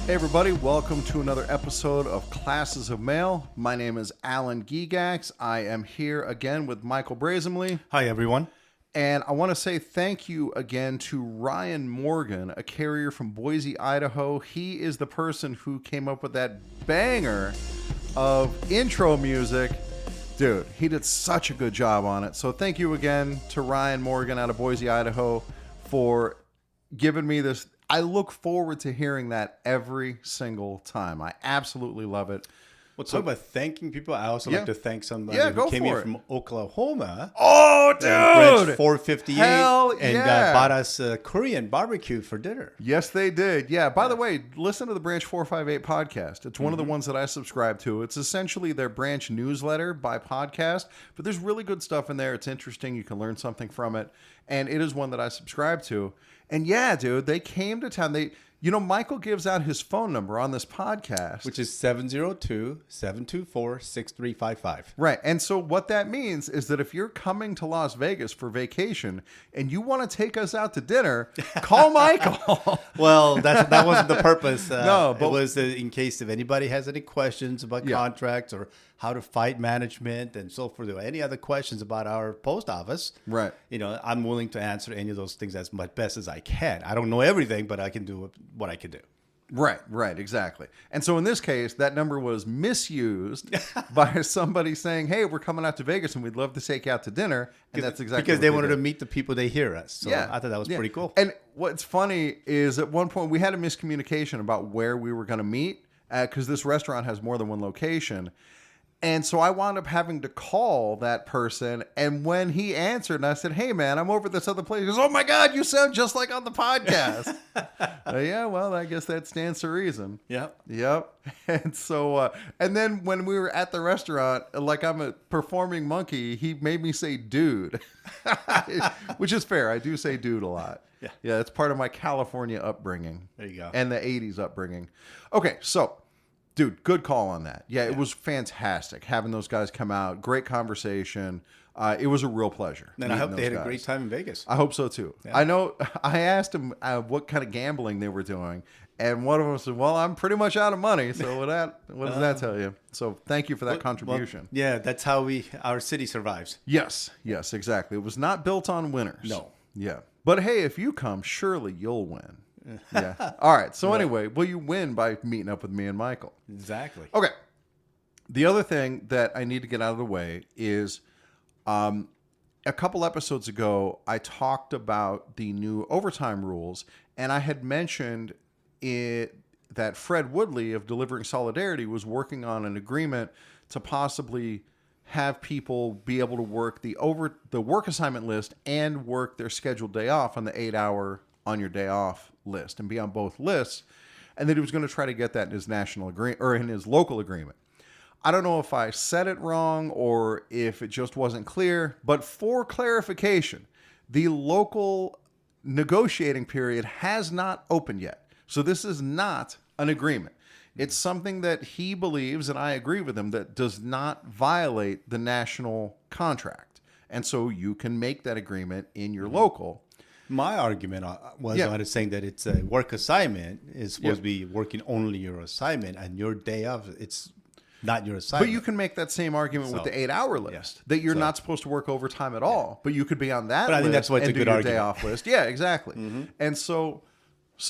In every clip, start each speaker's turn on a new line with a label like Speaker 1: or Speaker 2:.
Speaker 1: Hey everybody, welcome to another episode of Classes of Mail. My name is Alan Gigax. I am here again with Michael Brazenly.
Speaker 2: Hi everyone.
Speaker 1: And I want to say thank you again to Ryan Morgan, a carrier from Boise, Idaho. He is the person who came up with that banger of intro music. Dude, he did such a good job on it. So thank you again to Ryan Morgan out of Boise, Idaho for giving me this. I look forward to hearing that every single time. I absolutely love it.
Speaker 2: Well, talk about thanking people. I also like to thank somebody
Speaker 1: go
Speaker 2: who came
Speaker 1: for
Speaker 2: in
Speaker 1: it.
Speaker 2: from Oklahoma.
Speaker 1: Oh, dude!
Speaker 2: Branch 458.
Speaker 1: Hell
Speaker 2: and
Speaker 1: yeah.
Speaker 2: bought us Korean barbecue for dinner.
Speaker 1: Yes, they did. Yeah. By the way, listen to the Branch 458 podcast. It's one of the ones that I subscribe to. It's essentially their branch newsletter by podcast, but there's really good stuff in there. It's interesting. You can learn something from it. And it is one that I subscribe to. And yeah, dude, they came to town. Michael gives out his phone number on this podcast,
Speaker 2: Which is 702-724-6355.
Speaker 1: Right. And so what that means is that if you're coming to Las Vegas for vacation and you want to take us out to dinner, call Michael.
Speaker 2: Well, that wasn't the purpose.
Speaker 1: No, but
Speaker 2: it was in case if anybody has any questions about contracts or how to fight management and so forth, or any other questions about our post office.
Speaker 1: Right.
Speaker 2: I'm willing to answer any of those things as much best as I can. I don't know everything, but I can do what I can do.
Speaker 1: Right, exactly. And so in this case, that number was misused by somebody saying, hey, we're coming out to Vegas and we'd love to take you out to dinner. And that's exactly
Speaker 2: because
Speaker 1: what
Speaker 2: they wanted
Speaker 1: did.
Speaker 2: to meet the people they hear us. So I thought that was pretty cool.
Speaker 1: And what's funny is at one point we had a miscommunication about where we were going to meet because this restaurant has more than one location. And so I wound up having to call that person. And when he answered and I said, hey, man, I'm over at this other place. He goes, oh, my God, you sound just like on the podcast. Yeah, well, I guess that stands to reason. Yep. And so and then when we were at the restaurant, like I'm a performing monkey, he made me say dude, which is fair. I do say dude a lot. Yeah, it's part of my California upbringing.
Speaker 2: There you go.
Speaker 1: And the 80s upbringing. Okay, so. Dude, good call on that. Yeah, it was fantastic having those guys come out. Great conversation. It was a real pleasure.
Speaker 2: And I hope they had a great time in Vegas.
Speaker 1: I hope so too. Yeah. I know. I asked them what kind of gambling they were doing, and one of them said, "Well, I'm pretty much out of money." So what does that tell you? So thank you for that contribution.
Speaker 2: Well, yeah, that's how our city survives.
Speaker 1: Yes, exactly. It was not built on winners.
Speaker 2: No.
Speaker 1: Yeah, but hey, if you come, surely you'll win. Yeah. All right. So anyway, will you win by meeting up with me and Michael?
Speaker 2: Exactly.
Speaker 1: Okay. The other thing that I need to get out of the way is a couple episodes ago, I talked about the new overtime rules, and I had mentioned that Fred Woodley of Delivering Solidarity was working on an agreement to possibly have people be able to work the work assignment list and work their scheduled day off on the 8-hour on your day off list and be on both lists, and that he was going to try to get that in his national agreement or in his local agreement. I don't know if I said it wrong or if it just wasn't clear, but for clarification, the local negotiating period has not opened yet. So this is not an agreement. It's something that he believes, and I agree with him, that does not violate the national contract. And so you can make that agreement in your local.
Speaker 2: My argument was on it saying that it's a work assignment. It's supposed to be working only your assignment, and your day off, it's not your assignment.
Speaker 1: But you can make that same argument with the 8-hour list that you're not supposed to work overtime at all. But you could be on that list.
Speaker 2: I think that's why it's a good argument.
Speaker 1: Day off list. Yeah, exactly. And so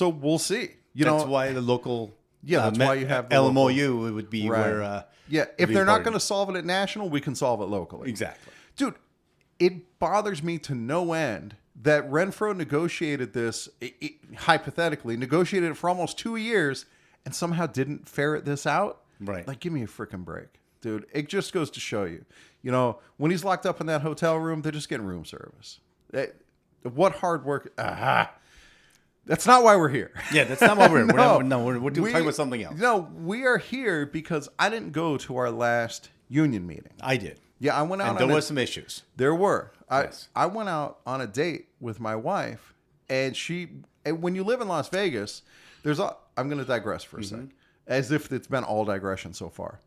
Speaker 1: we'll see.
Speaker 2: That's why the local.
Speaker 1: Yeah, that's why you have the
Speaker 2: LMOU.
Speaker 1: local.
Speaker 2: It would be
Speaker 1: where. If they're not going to solve it at national, we can solve it locally.
Speaker 2: Exactly,
Speaker 1: dude. It bothers me to no end that Renfro negotiated this, hypothetically, negotiated it for almost 2 years and somehow didn't ferret this out.
Speaker 2: Right.
Speaker 1: Like, give me a freaking break, dude. It just goes to show you, when he's locked up in that hotel room, they're just getting room service. What hard work. That's not why we're here.
Speaker 2: Yeah, that's not why we're here. We're talking about something else.
Speaker 1: No, we are here because I didn't go to our last union meeting.
Speaker 2: I did.
Speaker 1: Yeah, I went out.
Speaker 2: And there were some issues.
Speaker 1: There were.
Speaker 2: Yes.
Speaker 1: I went out on a date with my wife, and when you live in Las Vegas, I'm going to digress for a second, as if it's been all digression so far.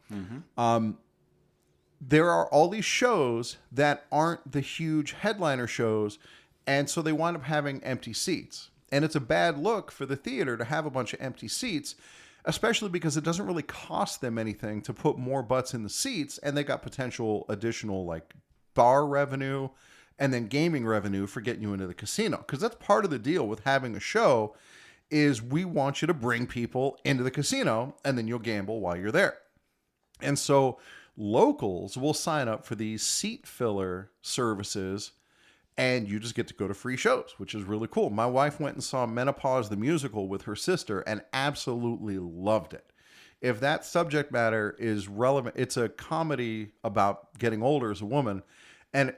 Speaker 1: There are all these shows that aren't the huge headliner shows, and so they wind up having empty seats. And it's a bad look for the theater to have a bunch of empty seats. especially because it doesn't really cost them anything to put more butts in the seats, and they got potential additional like bar revenue and then gaming revenue for getting you into the casino. Because that's part of the deal with having a show is we want you to bring people into the casino and then you'll gamble while you're there. And so locals will sign up for these seat filler services and you just get to go to free shows, which is really cool. My wife went and saw Menopause the Musical with her sister and absolutely loved it. If that subject matter is relevant, it's a comedy about getting older as a woman. And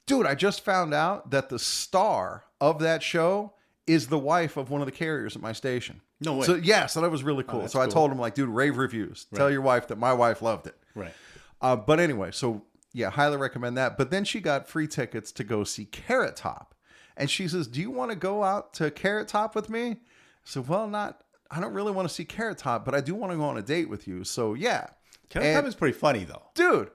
Speaker 1: dude, I just found out that the star of that show is the wife of one of the carriers at my station.
Speaker 2: No way.
Speaker 1: So yeah, so that was really cool. So I told him like, dude, rave reviews. Tell your wife that my wife loved it.
Speaker 2: Right.
Speaker 1: But anyway, so yeah, highly recommend that. But then she got free tickets to go see Carrot Top. And she says, do you want to go out to Carrot Top with me? I said, well, I don't really want to see Carrot Top, but I do want to go on a date with you. So yeah.
Speaker 2: Carrot Top is pretty funny though.
Speaker 1: Dude,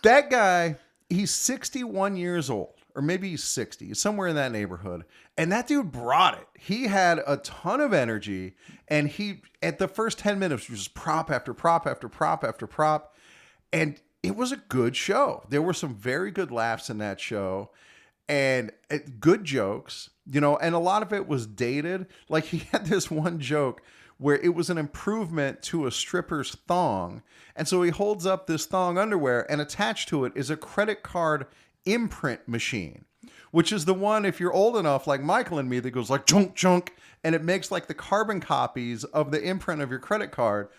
Speaker 1: that guy, he's 61 years old. Or maybe he's 60, somewhere in that neighborhood. And that dude brought it. He had a ton of energy. And he, at the first 10 minutes, was just prop after prop after prop after prop. And it was a good show. There were some very good laughs in that show. And good jokes, you know, and a lot of it was dated. Like he had this one joke where it was an improvement to a stripper's thong. And so he holds up this thong underwear and attached to it is a credit card imprint machine, which is the one, if you're old enough like Michael and me, that goes like chunk chunk and it makes like the carbon copies of the imprint of your credit card,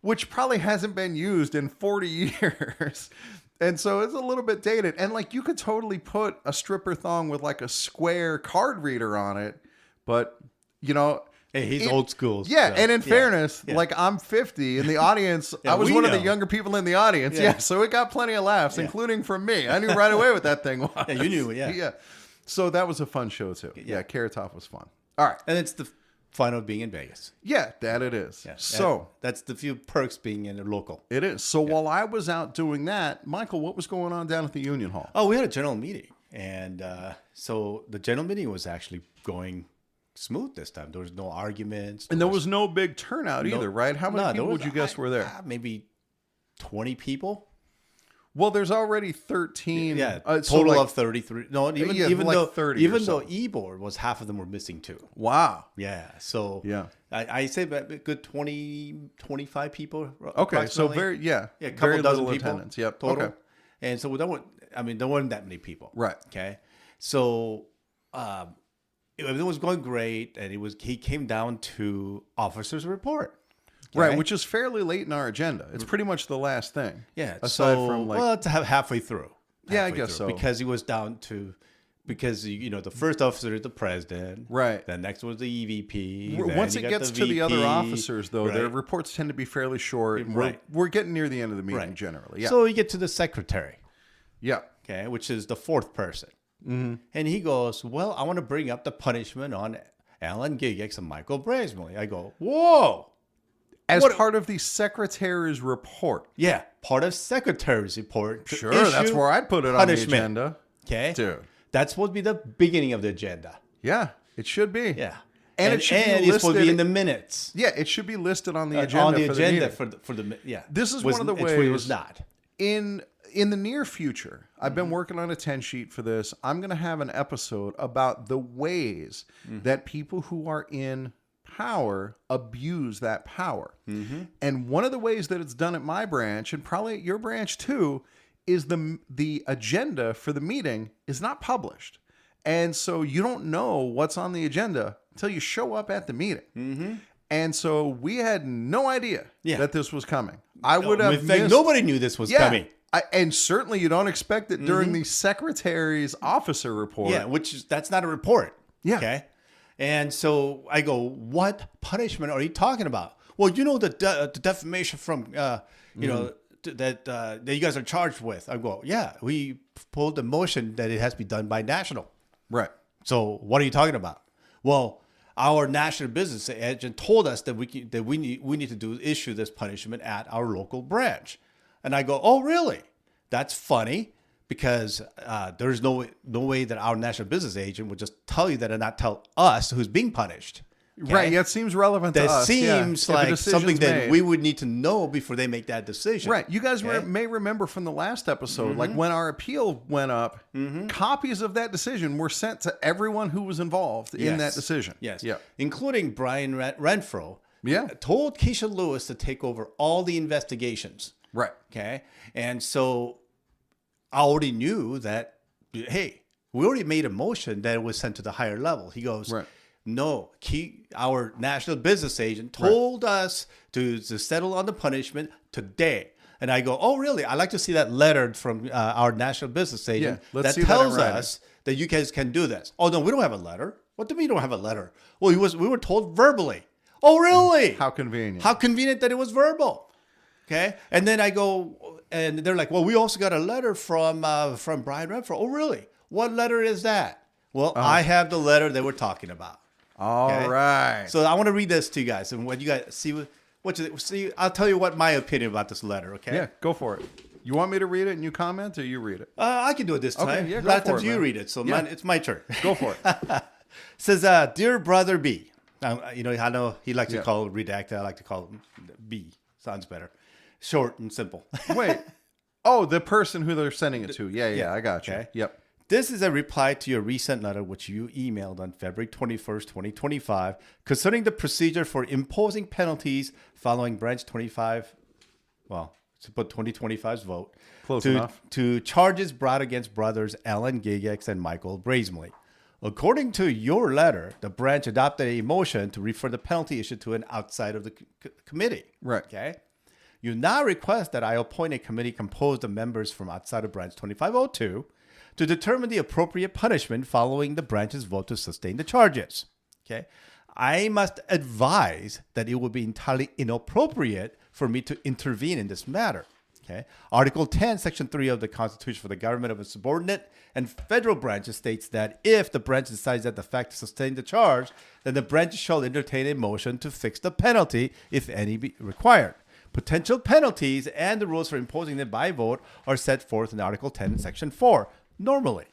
Speaker 1: which probably hasn't been used in 40 years. And so it's a little bit dated. And like you could totally put a stripper thong with like a square card reader on it, but you know,
Speaker 2: hey, he's old school.
Speaker 1: Yeah, so, and in fairness, like I'm 50 in the audience. I was one of the younger people in the audience. Yeah, so it got plenty of laughs, including from me. I knew right away what that thing was.
Speaker 2: Yeah, you knew,
Speaker 1: yeah. So that was a fun show too. Yeah, Carrot Top was fun. All right.
Speaker 2: And it's the fun of being in Vegas.
Speaker 1: Yeah, that it is. Yeah, so
Speaker 2: that's the few perks being in a local.
Speaker 1: It is. So while I was out doing that, Michael, what was going on down at the Union Hall?
Speaker 2: Oh, we had a general meeting. And so the general meeting was actually going smooth this time. There was no arguments.
Speaker 1: And there was no big turnout either, right? How many people would you guess were there?
Speaker 2: Maybe 20 people.
Speaker 1: Well, there's already 13.
Speaker 2: Yeah, total of 33. No, even
Speaker 1: like
Speaker 2: though
Speaker 1: 30
Speaker 2: even though e-board was half of them were missing too.
Speaker 1: Wow.
Speaker 2: Yeah. So
Speaker 1: yeah,
Speaker 2: I say about a good 20, 25 people.
Speaker 1: Okay, so very a couple dozen people attendance. Yep.
Speaker 2: Total.
Speaker 1: Okay.
Speaker 2: And so there weren't that many people.
Speaker 1: Right.
Speaker 2: Okay. So everything was going great, and he came down to officers' report. Okay?
Speaker 1: Right, which is fairly late in our agenda. It's pretty much the last thing.
Speaker 2: Yeah.
Speaker 1: Aside from like,
Speaker 2: well, it's halfway through.
Speaker 1: Yeah, I guess so.
Speaker 2: Because he was down to, the first officer is the president.
Speaker 1: Right.
Speaker 2: The next was the EVP.
Speaker 1: Once it gets to the other officers, though,
Speaker 2: right.
Speaker 1: their reports tend to be fairly short. And
Speaker 2: right.
Speaker 1: We're getting near the end of the meeting generally. Yeah.
Speaker 2: So you get to the secretary.
Speaker 1: Yeah.
Speaker 2: Okay, which is the fourth person.
Speaker 1: Mm-hmm.
Speaker 2: And he goes, well, I want to bring up the punishment on Alan Gigex and Michael Brasmley. I go, whoa.
Speaker 1: As part of the secretary's report.
Speaker 2: Yeah, part of secretary's report.
Speaker 1: Sure, that's where I'd put it on the agenda.
Speaker 2: Okay.
Speaker 1: Dude.
Speaker 2: That's supposed to be the beginning of the agenda.
Speaker 1: Yeah, it should be.
Speaker 2: Yeah.
Speaker 1: And it should be listed.
Speaker 2: It's supposed to be in the minutes.
Speaker 1: Yeah, it should be listed on the agenda.
Speaker 2: For the yeah.
Speaker 1: This is one of the ways.
Speaker 2: It was not.
Speaker 1: In the near future, I've been working on a 10 sheet for this. I'm going to have an episode about the ways that people who are in power abuse that power. And one of the ways that it's done at my branch, and probably at your branch too, is the agenda for the meeting is not published. And so you don't know what's on the agenda until you show up at the meeting. And so we had no idea that this was coming. I would have missed.
Speaker 2: Nobody knew this was coming.
Speaker 1: And certainly you don't expect it during the secretary's officer report.
Speaker 2: Yeah, that's not a report.
Speaker 1: Yeah.
Speaker 2: Okay. And so I go, what punishment are you talking about? Well, the defamation from, that you guys are charged with. I go, yeah, we pulled the motion that it has to be done by national.
Speaker 1: Right.
Speaker 2: So what are you talking about? Well, our national business agent told us that we need to issue this punishment at our local branch. And I go, oh, really? That's funny. Because there's no way that our national business agent would just tell you that and not tell us who's being punished.
Speaker 1: Right. Yeah, it seems relevant to
Speaker 2: That
Speaker 1: us. Yeah.
Speaker 2: seems
Speaker 1: If a
Speaker 2: like
Speaker 1: decision's
Speaker 2: something that
Speaker 1: made.
Speaker 2: we would need to know before they make that decision.
Speaker 1: Right. You guys
Speaker 2: Okay?
Speaker 1: may remember from the last episode, like when our appeal went up, copies of that decision were sent to everyone who was involved in that decision.
Speaker 2: Yes.
Speaker 1: Yeah.
Speaker 2: Including Brian Renfro.
Speaker 1: Yeah.
Speaker 2: Told Keisha Lewis to take over all the investigations.
Speaker 1: Right.
Speaker 2: Okay. And so I already knew that, hey, we already made a motion that it was sent to the higher level. He goes,
Speaker 1: Right.
Speaker 2: no, our national business agent told us to settle on the punishment today. And I go, oh, really? I'd like to see that letter from our national business agent
Speaker 1: let's
Speaker 2: that
Speaker 1: see that in
Speaker 2: tells
Speaker 1: writing.
Speaker 2: us that you guys can do this. Oh, no, we don't have a letter. What do you mean you don't have a letter? Well, we were told verbally. Oh, really?
Speaker 1: How convenient.
Speaker 2: How convenient that it was verbal. Okay. And then I go, and they're like, well, we also got a letter from Brian Renfro. Oh, really? What letter is that? Well, I have the letter that we're talking about.
Speaker 1: All right.
Speaker 2: So I want to read this to you guys. And when you guys see, I'll tell you what my opinion about this letter. Okay.
Speaker 1: Yeah, go for it. You want me to read it and you comment, or you read it?
Speaker 2: I can do it this time.
Speaker 1: Okay, yeah, go
Speaker 2: Last
Speaker 1: for
Speaker 2: time
Speaker 1: it,
Speaker 2: you
Speaker 1: man.
Speaker 2: read it. So
Speaker 1: Yeah.
Speaker 2: it's my turn.
Speaker 1: Go for it.
Speaker 2: Says, dear brother B. I know he likes to call it redacted. I like to call it B. Sounds better. Short and simple.
Speaker 1: Wait. Oh, the person who they're sending it to. Yeah, I got you.
Speaker 2: Okay.
Speaker 1: Yep.
Speaker 2: This is a reply to your recent letter, which you emailed on February 21st, 2025, concerning the procedure for imposing penalties following Branch 25, well, to put 2025's vote,
Speaker 1: Close enough.
Speaker 2: to charges brought against brothers Alan Gigex and Michael Brazeley. According to your letter, the branch adopted a motion to refer the penalty issue to an outside of the committee.
Speaker 1: Right.
Speaker 2: Okay. You now request that I appoint a committee composed of members from outside of Branch 2502 to determine the appropriate punishment following the branch's vote to sustain the charges. Okay. I must advise that it would be entirely inappropriate for me to intervene in this matter. Okay. Article 10, Section 3 of the Constitution for the Government of a Subordinate and Federal Branches states that if the branch decides that the fact to sustain the charge, then the branch shall entertain a motion to fix the penalty, if any be required. Potential penalties and the rules for imposing them by vote are set forth in Article 10, Section 4, normally.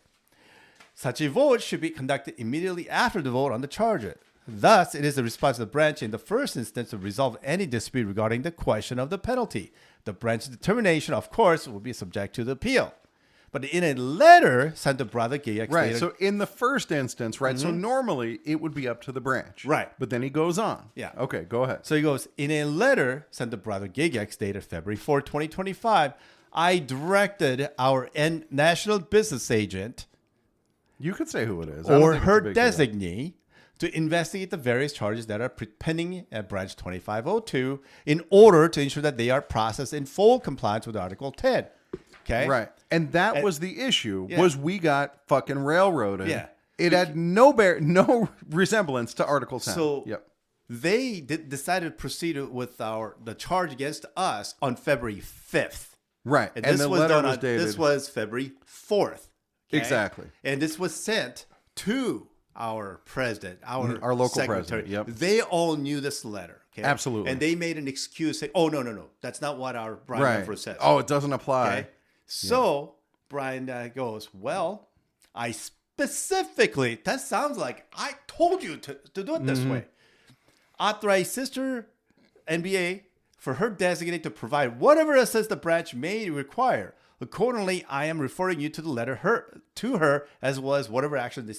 Speaker 2: Such a vote should be conducted immediately after the vote on the charge. Thus, it is the response of the branch in the first instance to resolve any dispute regarding the question of the penalty. The branch's determination, of course, will be subject to the appeal. But in a letter sent to Brother Gigex,
Speaker 1: Right. So in the first instance, right? So normally it would be up to the branch.
Speaker 2: Right.
Speaker 1: But then he goes on.
Speaker 2: Yeah.
Speaker 1: Okay, go ahead.
Speaker 2: So he goes, in a letter sent to Brother Gigex dated February 4, 2025, I directed our national business agent
Speaker 1: You could say who it is. I don't
Speaker 2: or
Speaker 1: think it's a
Speaker 2: her
Speaker 1: big deal.
Speaker 2: designee to investigate the various charges that are pending at Branch 2502 in order to ensure that they are processed in full compliance with Article 10. Okay?
Speaker 1: Right. And that was the issue,
Speaker 2: Yeah.
Speaker 1: was we got fucking railroaded.
Speaker 2: Yeah.
Speaker 1: It had no resemblance to Article 10.
Speaker 2: So
Speaker 1: yep.
Speaker 2: they decided to proceed with the charge against us on February 5th.
Speaker 1: Right.
Speaker 2: And,
Speaker 1: And
Speaker 2: this
Speaker 1: the
Speaker 2: was
Speaker 1: letter
Speaker 2: done
Speaker 1: was
Speaker 2: on,
Speaker 1: dated.
Speaker 2: this was February 4th. Okay?
Speaker 1: Exactly.
Speaker 2: And this was sent to our president, our
Speaker 1: local
Speaker 2: secretary.
Speaker 1: president, yep.
Speaker 2: They all knew this letter. Okay?
Speaker 1: Absolutely.
Speaker 2: And they made an excuse saying, oh, no. That's not what our Brian
Speaker 1: Right.
Speaker 2: Renfro says.
Speaker 1: Oh, it doesn't apply.
Speaker 2: Okay? So Brian goes, well, I specifically, that sounds like I told you to do it this way. Authorize Sister NBA for her designated to provide whatever assistance the branch may require. Accordingly, I am referring you to the letter to her as well as whatever action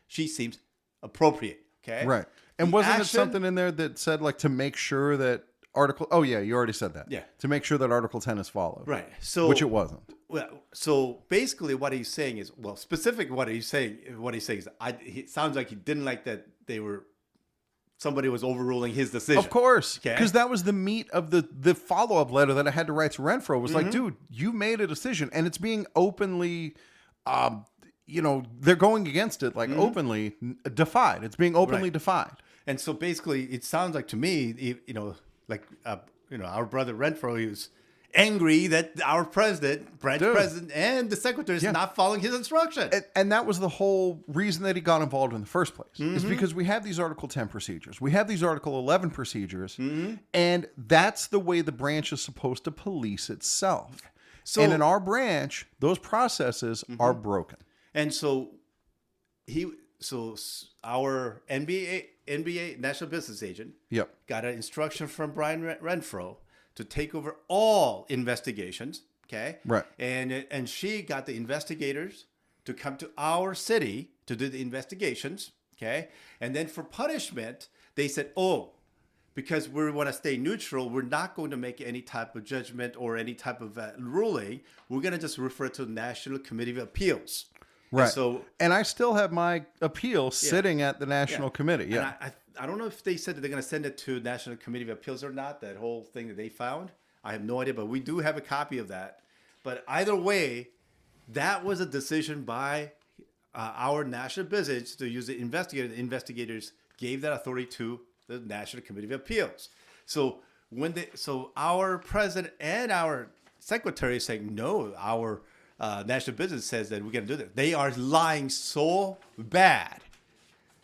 Speaker 2: she seems appropriate. Okay.
Speaker 1: Right. And
Speaker 2: The
Speaker 1: wasn't it
Speaker 2: action-
Speaker 1: something in there that said, like, to make sure that Article... Oh, yeah, you already said that.
Speaker 2: Yeah.
Speaker 1: To make sure that Article 10 is followed.
Speaker 2: Right. So
Speaker 1: Which it wasn't.
Speaker 2: Well, so basically, what he's saying is, well, specific what he's saying is, it sounds like he didn't like that somebody was overruling his decision.
Speaker 1: Of course.
Speaker 2: Okay.
Speaker 1: Because that was the meat of the follow-up letter that I had to write to Renfro. Was like, dude, you made a decision, and it's being openly... they're going against it, like openly defied. It's being openly
Speaker 2: Right.
Speaker 1: defied.
Speaker 2: And so basically, it sounds like to me, our brother Renfro, he was angry that our branch
Speaker 1: Dude.
Speaker 2: president, and the secretary is not following his instruction.
Speaker 1: And that was the whole reason that he got involved in the first place. Is because we have these Article 10 procedures. We have these Article 11 procedures. And that's the way the branch is supposed to police itself. And in our branch, those processes are broken.
Speaker 2: And so our NBA NBA National Business Agent
Speaker 1: Yep.
Speaker 2: got an instruction from Brian Renfro to take over all investigations. Okay.
Speaker 1: Right.
Speaker 2: And she got the investigators to come to our city to do the investigations. Okay. And then for punishment, they said, oh, because we want to stay neutral, we're not going to make any type of judgment or any type of ruling. We're going to just refer to the National Committee of Appeals.
Speaker 1: Right.
Speaker 2: And
Speaker 1: and I still have my appeal sitting at the National Committee. Yeah.
Speaker 2: And I don't know if they said that they're going to send it to National Committee of Appeals or not, that whole thing that they found. I have no idea, but we do have a copy of that. But either way, that was a decision by our national business to use the investigator. The investigators gave that authority to the National Committee of Appeals. So our president and our secretary is saying, no, our national business says that we're going to do this. They are lying so bad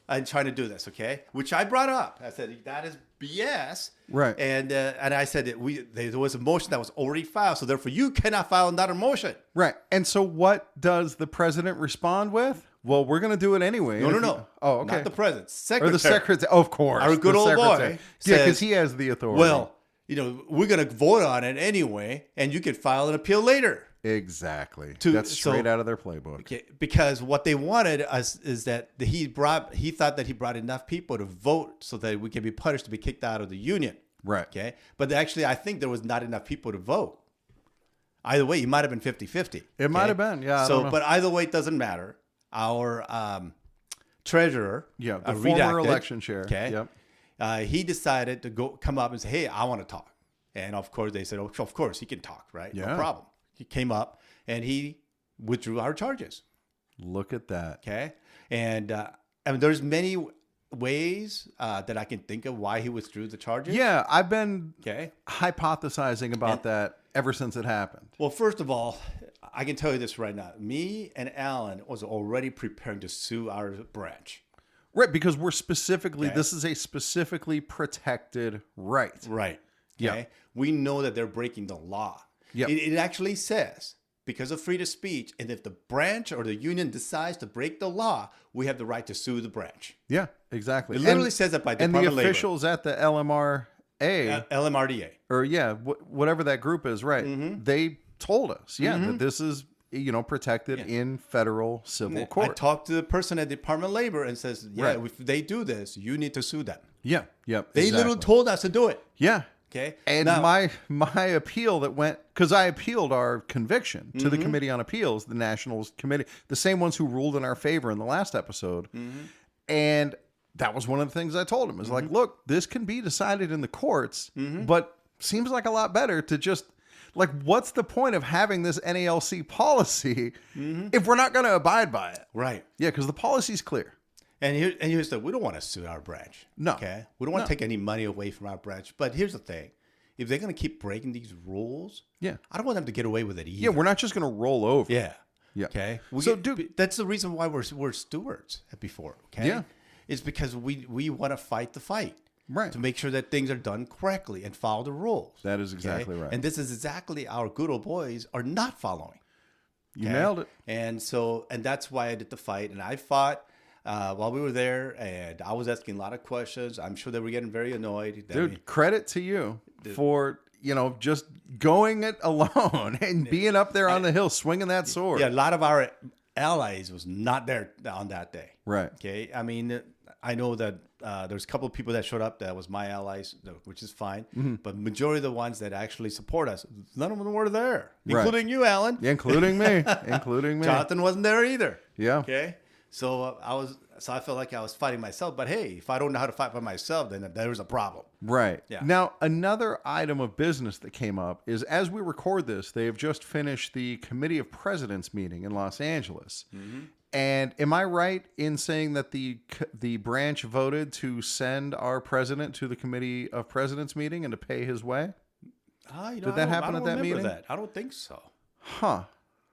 Speaker 2: and trying to do this, okay? Which I brought up. I said, that is BS.
Speaker 1: Right.
Speaker 2: And I said that there was a motion that was already filed, so therefore you cannot file another motion.
Speaker 1: Right. And so what does the president respond with? Well, we're going to do it anyway.
Speaker 2: No.
Speaker 1: Oh, okay.
Speaker 2: Not the president. Secretary.
Speaker 1: Or the secretary. Of course.
Speaker 2: Our good
Speaker 1: the
Speaker 2: old
Speaker 1: secretary.
Speaker 2: boy
Speaker 1: Yeah, because
Speaker 2: says,
Speaker 1: he has the authority.
Speaker 2: well, we're going to vote on it anyway, and you can file an appeal later.
Speaker 1: Exactly. That's straight out of their playbook.
Speaker 2: Okay, because what they wanted is that he thought that he brought enough people to vote so that we can be punished to be kicked out of the union.
Speaker 1: Right.
Speaker 2: Okay. But actually, I think there was not enough people to vote. Either way, it might have been 50-50.
Speaker 1: It might have been. Yeah. I don't know.
Speaker 2: But either way, it doesn't matter. Our treasurer,
Speaker 1: the former election chair.
Speaker 2: Okay.
Speaker 1: Yep.
Speaker 2: He decided to come up and say, "Hey, I want to talk." And of course, they said, "Oh, of course, he can talk, right?
Speaker 1: Yeah.
Speaker 2: No problem." He came up and he withdrew our charges.
Speaker 1: Look at that.
Speaker 2: Okay. And I mean, there's many ways that I can think of why he withdrew the charges.
Speaker 1: Yeah, I've been hypothesizing about that ever since it happened.
Speaker 2: Well, first of all, I can tell you this right now. Me and Alan was already preparing to sue our branch.
Speaker 1: Right, because we're specifically, this is a specifically protected right.
Speaker 2: Right.
Speaker 1: Yeah.
Speaker 2: Okay. We know that they're breaking the law.
Speaker 1: Yep.
Speaker 2: It actually says, because of freedom of speech, and if the branch or the union decides to break the law, we have the right to sue the branch.
Speaker 1: Yeah, exactly.
Speaker 2: It literally says that by Department of Labor.
Speaker 1: And the officials at the LMRA,
Speaker 2: LMRDA,
Speaker 1: or whatever that group is, right? They told us, that this is protected in federal civil court.
Speaker 2: I talked to the person at Department of Labor and says, if they do this, you need to sue them.
Speaker 1: Yeah,
Speaker 2: They literally told us to do it.
Speaker 1: Yeah.
Speaker 2: Okay.
Speaker 1: And
Speaker 2: now,
Speaker 1: my appeal that went, because I appealed our conviction to the Committee on Appeals, the National Committee, the same ones who ruled in our favor in the last episode. And that was one of the things I told him is like, look, this can be decided in the courts, but seems like a lot better to just like, what's the point of having this NALC policy if we're not going to abide by it?
Speaker 2: Right.
Speaker 1: Yeah, because the policy's clear.
Speaker 2: And here's the, we don't want to sue our branch.
Speaker 1: No.
Speaker 2: Okay. We don't want to take any money away from our branch. But here's the thing. If they're going to keep breaking these rules, I don't want them to get away with it either.
Speaker 1: Yeah, we're not just going to roll over.
Speaker 2: Yeah.
Speaker 1: Yeah.
Speaker 2: Okay.
Speaker 1: Dude,
Speaker 2: that's the reason why we're stewards before. Okay.
Speaker 1: Yeah.
Speaker 2: It's because we want to fight the fight.
Speaker 1: Right.
Speaker 2: To make sure that things are done correctly and follow the rules.
Speaker 1: That is exactly right.
Speaker 2: And this is exactly our good old boys are not following.
Speaker 1: You nailed it.
Speaker 2: And that's why I did the fight. And I fought while we were there, and I was asking a lot of questions. I'm sure they were getting very annoyed.
Speaker 1: Dude, credit to you for, just going it alone and being up there on the hill, swinging that sword.
Speaker 2: Yeah, a lot of our allies was not there on that day.
Speaker 1: Right.
Speaker 2: Okay. I mean, I know that there's a couple of people that showed up that was my allies, which is fine. But majority of the ones that actually support us, none of them were there, including you, Alan.
Speaker 1: Yeah, including me.
Speaker 2: Jonathan wasn't there either.
Speaker 1: Yeah.
Speaker 2: Okay. So I felt like I was fighting myself. But hey, if I don't know how to fight by myself, then there's a problem.
Speaker 1: Right.
Speaker 2: Yeah.
Speaker 1: Now, another item of business that came up is as we record this, they have just finished the Committee of Presidents meeting in Los Angeles. And am I right in saying that the branch voted to send our president to the Committee of Presidents meeting and to pay his way? Did that happen at that meeting?
Speaker 2: I don't think so.
Speaker 1: Huh.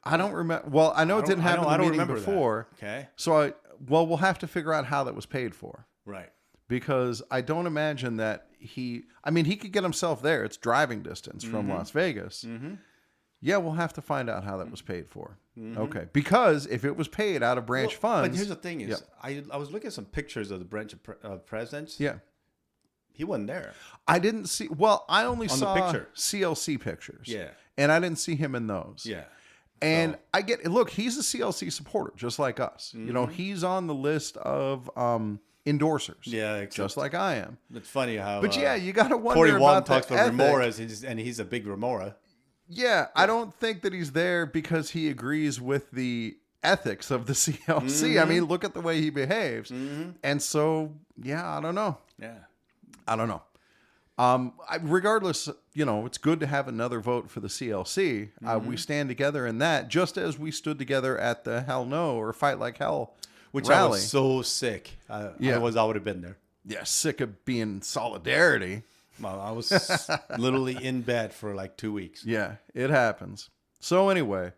Speaker 1: I don't remember. Well, I know it didn't happen at the meeting before.
Speaker 2: That. Okay.
Speaker 1: So we'll have to figure out how that was paid for.
Speaker 2: Right.
Speaker 1: Because I don't imagine that he could get himself there. It's driving distance from Las Vegas. Yeah, we'll have to find out how that was paid for. Okay. Because if it was paid out of branch funds.
Speaker 2: But here's the thing: is
Speaker 1: Yep.
Speaker 2: I was looking at some pictures of the branch of presidents.
Speaker 1: Yeah.
Speaker 2: He wasn't there.
Speaker 1: I didn't see. Well, I only
Speaker 2: On the
Speaker 1: saw
Speaker 2: picture.
Speaker 1: CLC pictures.
Speaker 2: Yeah.
Speaker 1: And I didn't see him in those.
Speaker 2: Yeah.
Speaker 1: And I get, look, he's a CLC supporter, just like us. You know, he's on the list of endorsers.
Speaker 2: Yeah,
Speaker 1: just like I am.
Speaker 2: It's funny how.
Speaker 1: But yeah, you got to wonder
Speaker 2: 41
Speaker 1: about
Speaker 2: talks
Speaker 1: the
Speaker 2: about
Speaker 1: ethic.
Speaker 2: Remora, and he's a big Remora.
Speaker 1: Yeah, I don't think that he's there because he agrees with the ethics of the CLC. I mean, look at the way he behaves. And so, yeah, I don't know.
Speaker 2: Yeah.
Speaker 1: I don't know. Regardless, you know, it's good to have another vote for the CLC. We stand together in that, just as we stood together at the Hell No or Fight Like Hell
Speaker 2: Which
Speaker 1: rally.
Speaker 2: I was so sick. I would have been there.
Speaker 1: Yeah, sick of being solidarity.
Speaker 2: Well, I was literally in bed for like 2 weeks.
Speaker 1: Yeah, it happens. So anyway,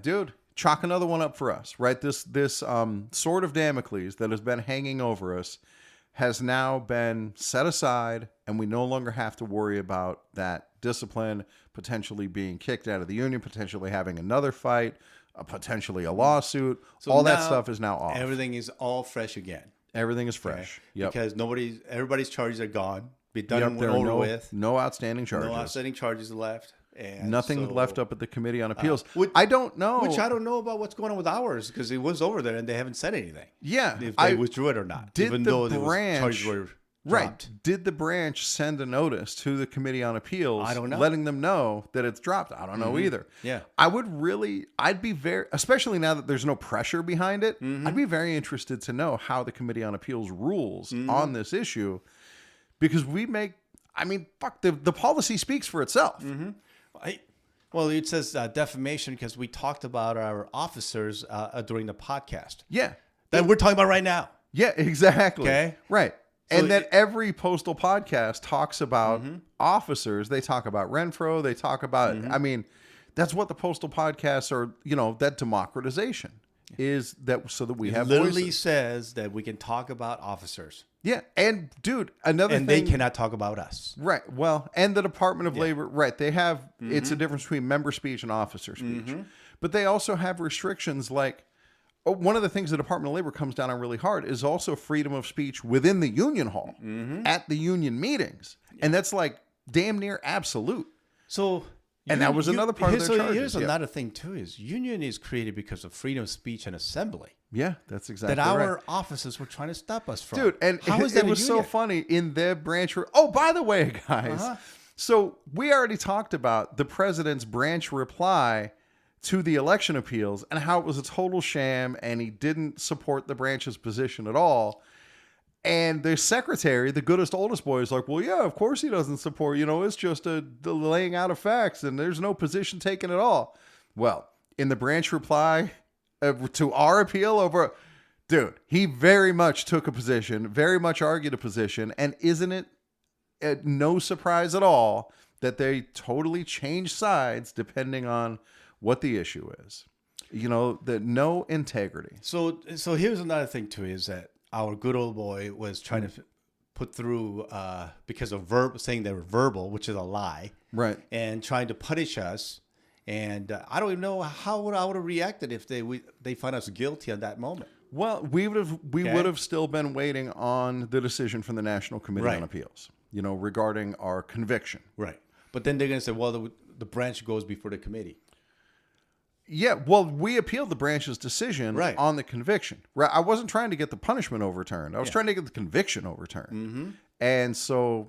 Speaker 1: dude, chalk another one up for us, right? This sword of Damocles that has been hanging over us has now been set aside, and we no longer have to worry about that discipline potentially being kicked out of the union, potentially having another fight, potentially a lawsuit.
Speaker 2: So
Speaker 1: all that
Speaker 2: now
Speaker 1: stuff is now off.
Speaker 2: Everything is all fresh again.
Speaker 1: Everything is fresh. Yep.
Speaker 2: Because everybody's charges are gone. Be done
Speaker 1: Yep,
Speaker 2: and
Speaker 1: there are
Speaker 2: over with.
Speaker 1: no outstanding charges.
Speaker 2: No outstanding charges left. And
Speaker 1: Nothing left up at the Committee on Appeals.
Speaker 2: Which
Speaker 1: I don't know.
Speaker 2: Which I don't know about what's going on with ours because it was over there and they haven't said anything.
Speaker 1: Yeah.
Speaker 2: If they withdrew it or not.
Speaker 1: Did
Speaker 2: even
Speaker 1: the
Speaker 2: though
Speaker 1: branch,
Speaker 2: charges were
Speaker 1: right.
Speaker 2: dropped.
Speaker 1: Did the branch send a notice to the Committee on Appeals
Speaker 2: I don't know.
Speaker 1: letting them know that it's dropped? I don't know either.
Speaker 2: Yeah.
Speaker 1: I'd be very, especially now that there's no pressure behind it,
Speaker 2: Mm-hmm.
Speaker 1: I'd be very interested to know how the Committee on Appeals rules on this issue because the policy speaks for itself.
Speaker 2: Well, it says defamation because we talked about our officers during the podcast.
Speaker 1: Yeah.
Speaker 2: That we're talking about right now.
Speaker 1: Yeah, exactly.
Speaker 2: Okay.
Speaker 1: Right.
Speaker 2: So
Speaker 1: And that every postal podcast talks about officers. They talk about Renfro. They talk about, I mean, that's what the postal podcasts are, you know, that democratization is that so that we have
Speaker 2: Literally
Speaker 1: voices.
Speaker 2: says that we can talk about officers.
Speaker 1: Yeah. And dude, another
Speaker 2: And
Speaker 1: thing.
Speaker 2: they cannot talk about us.
Speaker 1: Right. Well, and the Department of Labor, right. They have, it's a difference between member speech and officer speech. But they also have restrictions like, one of the things the Department of Labor comes down on really hard is also freedom of speech within the union hall at the union meetings. And that's like damn near absolute.
Speaker 2: So,
Speaker 1: And that was another part of their charges.
Speaker 2: Here's
Speaker 1: Yeah.
Speaker 2: another thing too: is union is created because of freedom of speech and assembly
Speaker 1: Yeah, that's exactly
Speaker 2: that our
Speaker 1: right.
Speaker 2: officers were trying to stop us from.
Speaker 1: Dude, and
Speaker 2: how is that
Speaker 1: it
Speaker 2: a
Speaker 1: was so
Speaker 2: union?
Speaker 1: funny in their branch. Oh, by the way, guys. So we already talked about the president's branch reply to the election appeals and how it was a total sham and he didn't support the branch's position at all. And the secretary, the goodest, oldest boy, is like, well, yeah, of course he doesn't support. You know, it's just the laying out of facts and there's no position taken at all. Well, in the branch reply to our appeal over, dude, he very much took a position, very much argued a position. And isn't it no surprise at all that they totally change sides depending on what the issue is? You know, that no integrity.
Speaker 2: So here's another thing too: is that our good old boy was trying to put through because of saying they were verbal, which is a lie,
Speaker 1: Right.
Speaker 2: and trying to punish us. And I don't even know how I would have reacted if they found us guilty at that moment.
Speaker 1: Well, we would have still been waiting on the decision from the National Committee on Appeals, you know, regarding our conviction.
Speaker 2: Right. But then they're going to say, well, the branch goes before the committee.
Speaker 1: Yeah, well, we appealed the branch's decision on the conviction. Right. I wasn't trying to get the punishment overturned. I was trying to get the conviction overturned. And so,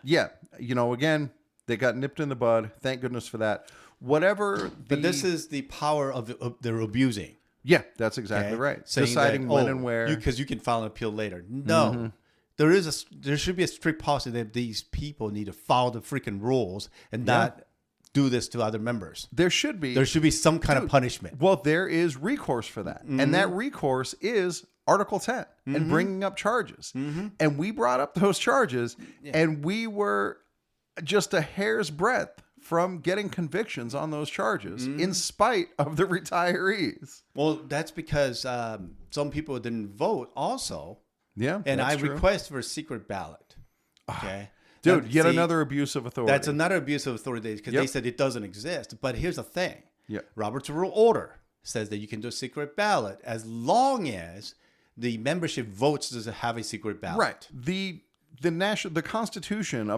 Speaker 1: yeah, you know, again, they got nipped in the bud. Thank goodness for that. Whatever.
Speaker 2: But this is the power of their abusing.
Speaker 1: Yeah, that's exactly right.
Speaker 2: Saying
Speaker 1: deciding
Speaker 2: that,
Speaker 1: when and where.
Speaker 2: Because you can file an appeal later. No. There should be a strict policy that these people need to follow the freaking rules and not do this to other members.
Speaker 1: There should be.
Speaker 2: There should be some kind of punishment.
Speaker 1: Well, there is recourse for that. And that recourse is Article 10 and bringing up charges. And we brought up those charges and we were just a hair's breadth from getting convictions on those charges in spite of the retirees.
Speaker 2: Well, that's because some people didn't vote also.
Speaker 1: Yeah.
Speaker 2: And I
Speaker 1: that's true.
Speaker 2: request for a secret ballot. Okay.
Speaker 1: Dude, yet another abuse of authority.
Speaker 2: That's another abuse of authority because they said it doesn't exist. But here's the thing.
Speaker 1: Yeah.
Speaker 2: Robert's Rule Order says that you can do a secret ballot as long as the membership votes to have a secret ballot.
Speaker 1: Right. The Constitution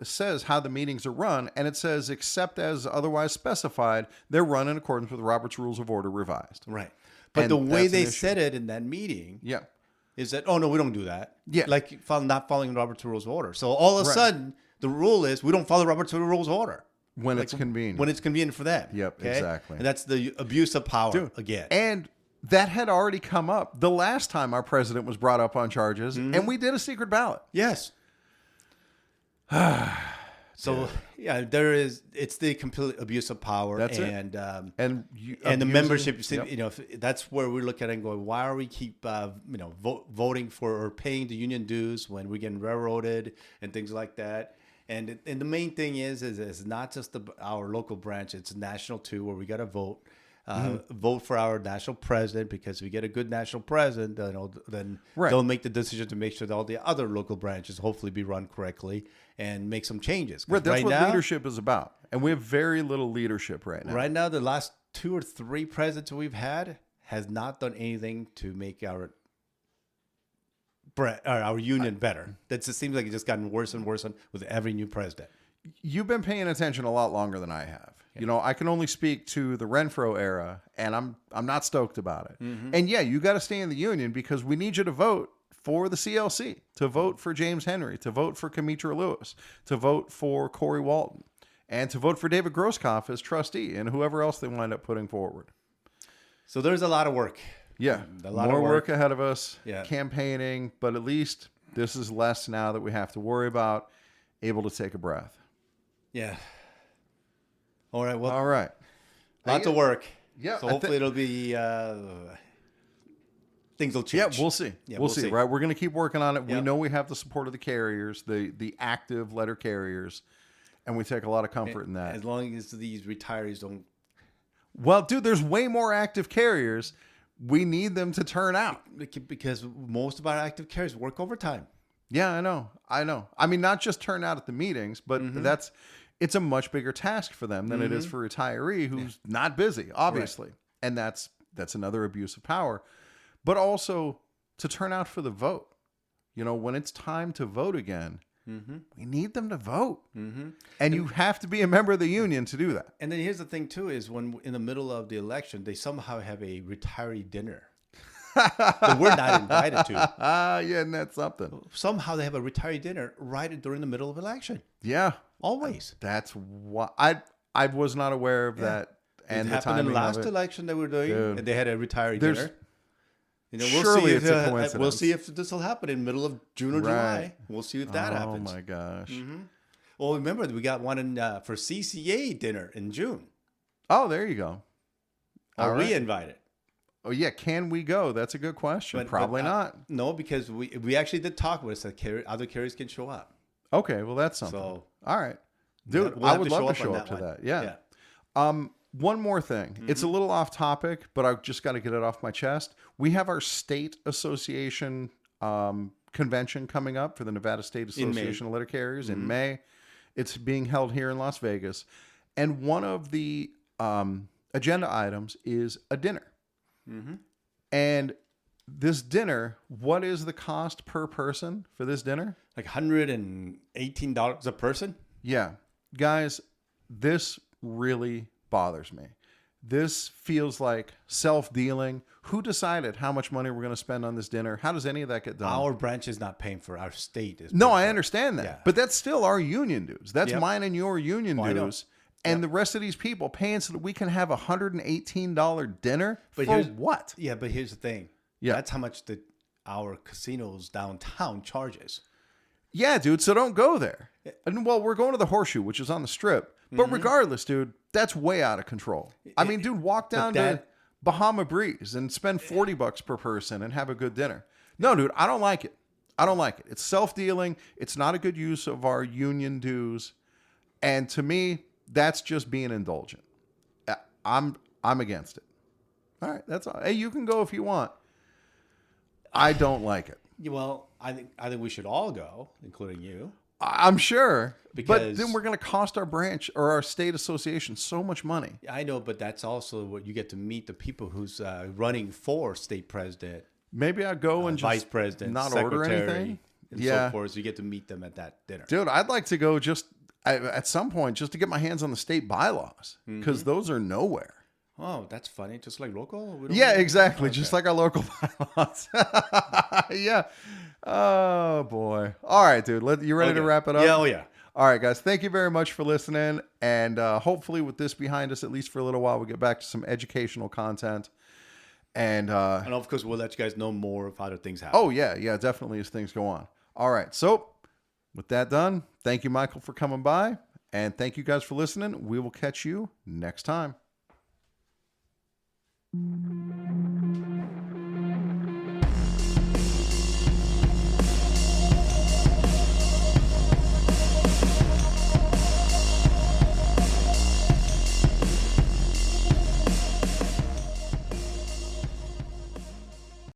Speaker 1: says how the meetings are run, and it says, except as otherwise specified, they're run in accordance with Robert's Rules of Order revised.
Speaker 2: Right. But
Speaker 1: And
Speaker 2: the way
Speaker 1: that's an
Speaker 2: they
Speaker 1: issue.
Speaker 2: said it in that meeting
Speaker 1: Yeah.
Speaker 2: is that, oh, no, we don't do that.
Speaker 1: Yeah.
Speaker 2: Like not following Robert's Rules of Order. So all of a
Speaker 1: Right.
Speaker 2: sudden, the rule is we don't follow Robert's Rules of Order.
Speaker 1: When it's convenient.
Speaker 2: When it's convenient for them.
Speaker 1: Yep, exactly.
Speaker 2: And that's the abuse of power
Speaker 1: Dude,
Speaker 2: again.
Speaker 1: And that had already come up the last time our president was brought up on charges, and we did a secret ballot.
Speaker 2: Yes. So yeah, it's the complete abuse of power.
Speaker 1: That's it.
Speaker 2: And
Speaker 1: And
Speaker 2: the
Speaker 1: abusing-
Speaker 2: membership,
Speaker 1: Yep.
Speaker 2: you know, that's where we look at it and go, why are we keep, voting for or paying the union dues when we're getting railroaded and things like that? And the main thing is not just our local branch; it's national too, where we got to vote. Vote for our national president, because if we get a good national president, then
Speaker 1: Right.
Speaker 2: they'll make the decision to make sure that all the other local branches hopefully be run correctly and make some changes. 'Cause
Speaker 1: Right, that's what
Speaker 2: now,
Speaker 1: leadership is about. And we have very little leadership right now.
Speaker 2: Right now, the last 2 or 3 presidents we've had has not done anything to make our union better. It seems like it's just gotten worse and worse with every new president.
Speaker 1: You've been paying attention a lot longer than I have. You know, I can only speak to the Renfro era, and I'm not stoked about it. And yeah, you got to stay in the union because we need you to vote for the CLC, to vote for James Henry, to vote for Kemitra Lewis, to vote for Corey Walton, and to vote for David Grosskopf as trustee, and whoever else they wind up putting forward.
Speaker 2: So there's a lot of work.
Speaker 1: Yeah,
Speaker 2: A lot
Speaker 1: more
Speaker 2: of
Speaker 1: work ahead of us,
Speaker 2: Yeah.
Speaker 1: campaigning, but at least this is less now that we have to worry about, able to take a breath.
Speaker 2: Yeah. All right. Well,
Speaker 1: All right.
Speaker 2: lots of work.
Speaker 1: Yeah,
Speaker 2: So
Speaker 1: I
Speaker 2: hopefully it'll be things will change.
Speaker 1: Yeah, we'll see.
Speaker 2: Yeah,
Speaker 1: we'll see. Right, we're going to keep working on it. We
Speaker 2: Yep.
Speaker 1: know we have the support of the carriers, the active letter carriers, and we take a lot of comfort in that.
Speaker 2: As long as these retirees don't.
Speaker 1: Well, dude, there's way more active carriers. We need them to turn out.
Speaker 2: Because most of our active carriers work overtime.
Speaker 1: Yeah, I know. I mean, not just turn out at the meetings, but it's a much bigger task for them than it is for a retiree who's not busy, obviously. And that's another abuse of power. But also to turn out for the vote. You know, when it's time to vote again, we need them to vote. And you have to be a member of the union to do that.
Speaker 2: And then here's the thing too, is when in the middle of the election, they somehow have a retiree dinner that we're not invited to.
Speaker 1: Yeah, and that's something.
Speaker 2: Somehow they have a retiree dinner right during the middle of election.
Speaker 1: Yeah.
Speaker 2: Always.
Speaker 1: That's what I was not aware of that. And
Speaker 2: It
Speaker 1: the
Speaker 2: happened in
Speaker 1: timing
Speaker 2: the last
Speaker 1: of it.
Speaker 2: election that we're doing,
Speaker 1: Dude.
Speaker 2: and they had a retiree
Speaker 1: There's-
Speaker 2: dinner. You know,
Speaker 1: surely
Speaker 2: if,
Speaker 1: it's a coincidence.
Speaker 2: We'll see if this will happen in the middle of June or July. We'll see if that happens.
Speaker 1: Oh my gosh.
Speaker 2: Well, remember we got one for CCA dinner in June.
Speaker 1: Oh, there you go.
Speaker 2: Are
Speaker 1: All
Speaker 2: we
Speaker 1: right.
Speaker 2: invited?
Speaker 1: Oh yeah, can we go? That's a good question. Probably not.
Speaker 2: No, because we actually did talk with us that other carriers can show up.
Speaker 1: Okay, well that's something.
Speaker 2: So
Speaker 1: all right, dude,
Speaker 2: we'll
Speaker 1: I
Speaker 2: have
Speaker 1: would
Speaker 2: to
Speaker 1: love to
Speaker 2: show
Speaker 1: show
Speaker 2: up
Speaker 1: up
Speaker 2: on
Speaker 1: to
Speaker 2: that
Speaker 1: that.
Speaker 2: one.
Speaker 1: Yeah. One more thing. It's a little off topic, but I just got to get it off my chest. We have our state association convention coming up for the Nevada State Association of Letter Carriers in May. It's being held here in Las Vegas, and one of the agenda items is a dinner. And this dinner, what is the cost per person for this dinner?
Speaker 2: like $118 a person.
Speaker 1: Yeah. Guys, this really bothers me. This feels like self-dealing. Who decided how much money we're going to spend on this dinner? How does any of that get done?
Speaker 2: Our branch is not paying for. Our state is.
Speaker 1: No,
Speaker 2: paying
Speaker 1: I
Speaker 2: for it.
Speaker 1: understand that.
Speaker 2: Yeah.
Speaker 1: But that's still our union dues. That's
Speaker 2: Yep.
Speaker 1: mine and your union
Speaker 2: I know.
Speaker 1: dues. And the rest of these people paying so that we can have a $118 dinner
Speaker 2: But
Speaker 1: for
Speaker 2: here's-
Speaker 1: what?
Speaker 2: Yeah, but here's the thing.
Speaker 1: Yeah.
Speaker 2: That's how much our casinos downtown charges.
Speaker 1: Yeah, dude. So don't go there. And well, we're going to the Horseshoe, which is on the Strip. But regardless, dude, that's way out of control. I mean, dude, walk down to Bahama Breeze and spend $40 per person and have a good dinner. No, dude, I don't like it. I don't like it. It's self-dealing. It's not a good use of our union dues. And to me, that's just being indulgent. I'm against it. All right, that's all. Hey, you can go if you want. I don't like it.
Speaker 2: Yeah, well, I think we should all go, including you.
Speaker 1: I'm sure. But
Speaker 2: Because-
Speaker 1: then we're going to cost our branch or our state association so much money.
Speaker 2: I know, but that's also what you get to meet the people who's running for state president,
Speaker 1: Maybe I'll go and just
Speaker 2: vice president,
Speaker 1: not
Speaker 2: secretary,
Speaker 1: order anything.
Speaker 2: and
Speaker 1: Yeah.
Speaker 2: so forth. So you get to meet them at that dinner.
Speaker 1: Dude, I'd like to go just at some point just to get my hands on the state bylaws because those are nowhere.
Speaker 2: Oh, that's funny. Just like local? We don't
Speaker 1: Yeah,
Speaker 2: know?
Speaker 1: exactly.
Speaker 2: Okay.
Speaker 1: Just like our local bylaws. Yeah. Oh, boy. All right, dude. You ready to
Speaker 2: Okay.
Speaker 1: wrap it up?
Speaker 2: Yeah, oh yeah.
Speaker 1: All right, guys. Thank you very much for listening. And hopefully with this behind us, at least for a little while, we get back to some educational content. And
Speaker 2: And of course, we'll let you guys know more of how the things happen.
Speaker 1: oh, yeah, definitely as things go on. All right. So with that done, thank you, Michael, for coming by. And thank you guys for listening. We will catch you next time.